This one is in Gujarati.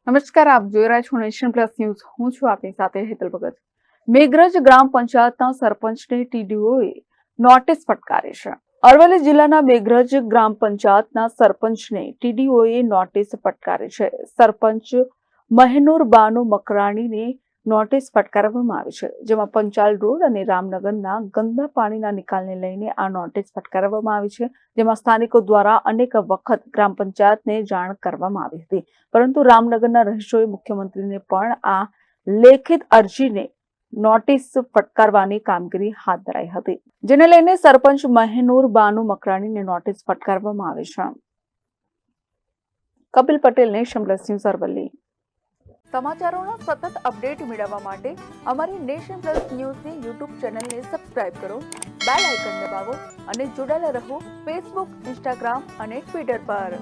નમસ્કાર, આપ જોઈ રહ્યા છો નેશન પ્લસ ન્યૂઝ. હું છું આપની સાથે હેતલ ભગત. મેઘરજ ગ્રામ પંચાયતના સરપંચને ટીડીઓએ નોટિસ ફટકારી છે. અરવલ્લી જિલ્લાના મેઘરજ ગ્રામ પંચાયતના સરપંચને ટીડીઓએ નોટિસ ફટકારી છે. સરપંચ મહેનૂર બાનુ મકરાણીને નોટિસ ફટકારવામાં આવી છે, જેમાં પંચાલ રોડ અને રામનગરના ગંદા પાણીના નિકાલને લઈને આ નોટિસ ફટકારવામાં આવી છે, જેમાં સ્થાનિકો દ્વારા અનેક વખત ગ્રામ પંચાયતને જાણ કરવામાં આવી હતી, પરંતુ રામનગરના રહીશોએ મુખ્યમંત્રીને પણ આ લેખિત અરજીને નોટિસ ફટકારવાની કામગીરી હાથ ધરાઈ હતી, જેને લઈને સરપંચ મહેનૂર બાનુ મકરાણીને નોટિસ ફટકારવામાં આવી છે. Kapil Patel, Nation Plus News, Aravalli. સમાચારોના સતત અપડેટ મેળવવા માટે અમારી નેશન પ્લસ ન્યૂઝની યુટ્યુબ ચેનલને સબસ્ક્રાઇબ કરો, બેલ આઇકન દબાવો અને જોડાયેલા રહો ફેસબુક, ઇન્સ્ટાગ્રામ અને ટ્વિટર પર.